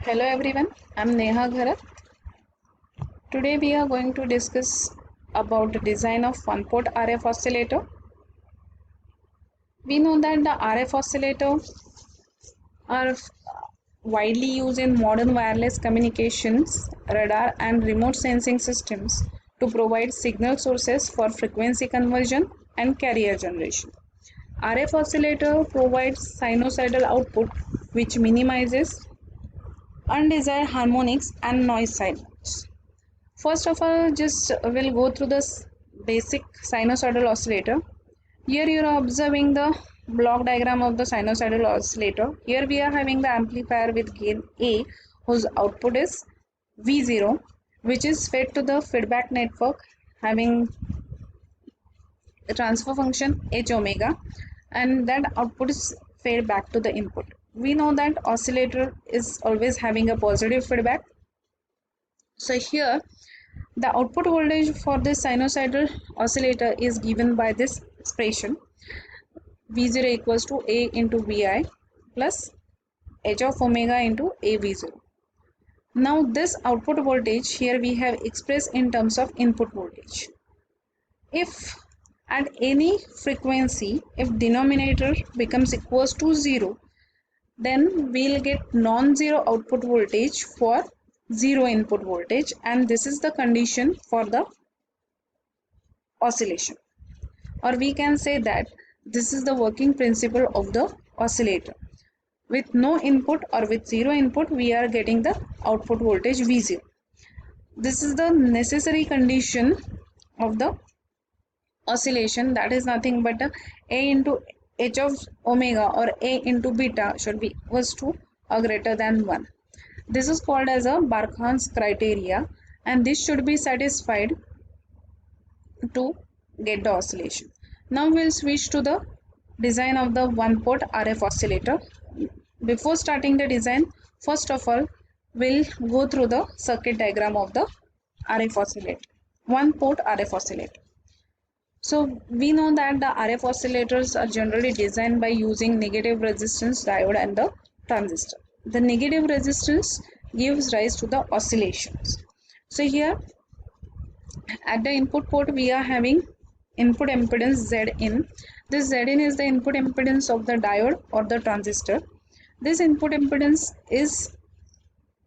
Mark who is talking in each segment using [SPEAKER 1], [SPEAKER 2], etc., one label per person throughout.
[SPEAKER 1] Hello everyone, I'm Neha Gharat. Today we are going to discuss about the design of one-port RF oscillator. We know that the RF oscillator are widely used in modern wireless communications, radar and remote sensing systems to provide signal sources for frequency conversion and carrier generation. RF oscillator provides sinusoidal output which minimizes undesired harmonics and noise signals. First of all, just we'll go through this basic sinusoidal oscillator. Here you are observing the block diagram of the sinusoidal oscillator. Here we are having the amplifier with gain A whose output is V0, which is fed to the feedback network having the transfer function H omega, and that output is fed back to the input. We know that oscillator is always having a positive feedback. So here the output voltage for this sinusoidal oscillator is given by this expression V0 equals to A into Vi plus H of omega into AV0. Now this output voltage here we have expressed in terms of input voltage. If at any frequency, if denominator becomes equals to 0, then we'll get non-zero output voltage for zero input voltage, and this is the condition for the oscillation, or we can say that this is the working principle of the oscillator. With no input or with zero input we are getting the output voltage V0. This is the necessary condition of the oscillation, that is nothing but A into H of omega or A into beta should be equals to or greater than 1. This is called as a Barkhan's criteria, and this should be satisfied to get the oscillation. Now we'll switch to the design of the one port RF oscillator. Before starting the design, first of all we'll go through the circuit diagram of the RF oscillator, one port RF oscillator. So we know that the RF oscillators are generally designed by using negative resistance diode and the transistor. The negative resistance gives rise to the oscillations. So here at the input port we are having input impedance Zin. This Zin is the input impedance of the diode or the transistor. This input impedance is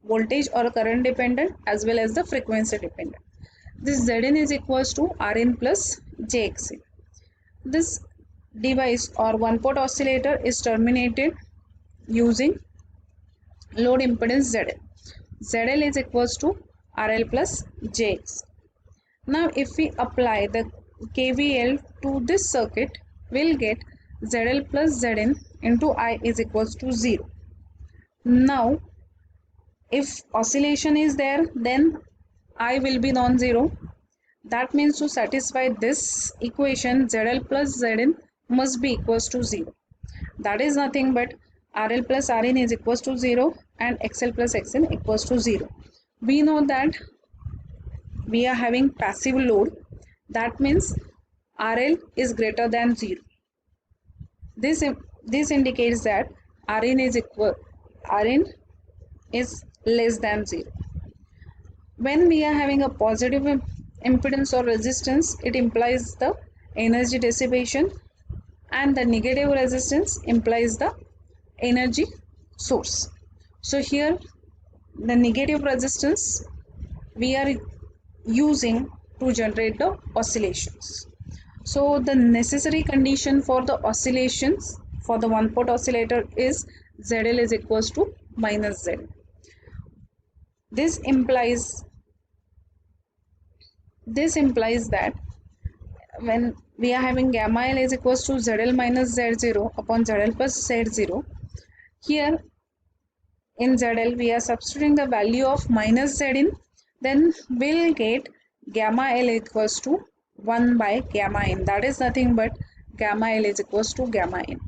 [SPEAKER 1] voltage or current dependent as well as the frequency dependent. This Zin is equals to Rn plus Jxn. This device or one port oscillator is terminated using load impedance Zl. Zl is equals to RL plus Jx. Now if we apply the KVL to this circuit, we'll get ZL plus Zn into I is equals to 0. Now if oscillation is there, then I will be non-zero. That means to satisfy this equation, ZL plus Zn must be equals to 0. That is nothing but RL plus Rn is equals to 0 and XL plus Xn equals to 0. We know that we are having passive load. That means RL is greater than 0. This indicates that Rn is less than 0. When we are having a positive impedance or resistance, it implies the energy dissipation, and the negative resistance implies the energy source. So here the negative resistance we are using to generate the oscillations. So the necessary condition for the oscillations for the one port oscillator is ZL is equals to minus Z. This implies that when we are having gamma L is equals to ZL minus Z0 upon ZL plus Z0, here in ZL we are substituting the value of minus Zin, then we'll get gamma L equals to 1 by gamma n. That is nothing but gamma L is equals to gamma n.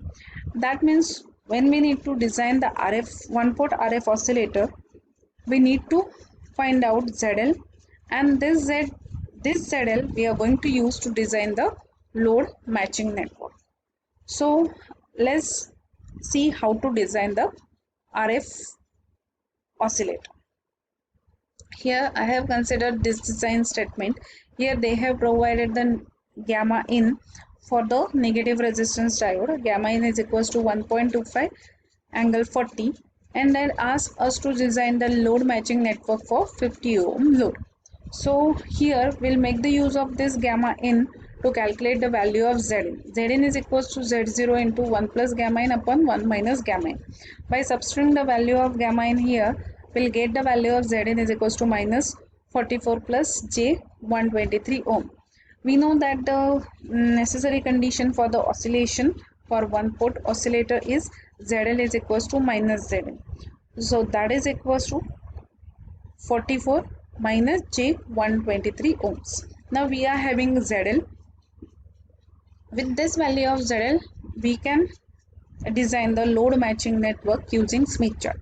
[SPEAKER 1] That means when we need to design the RF one port RF oscillator, we need to find out ZL, and this ZL we are going to use to design the load matching network. So let's see how to design the RF oscillator. Here I have considered this design statement. Here they have provided the gamma in for the negative resistance diode. Gamma in is equals to 1.25 angle 40, and then ask us to design the load matching network for 50 ohm load. So here we'll make the use of this gamma in to calculate the value of Zin. Zin is equals to Z0 into 1 plus gamma in upon 1 minus gamma in. By substituting the value of gamma in here, we'll get the value of Zin is equals to minus 44 plus J 123 ohm. We know that the necessary condition for the oscillation for one port oscillator is ZL is equals to minus Zn. So that is equals to 44 minus J 123 ohms. Now we are having ZL. With this value of ZL, we can design the load matching network using Smith chart.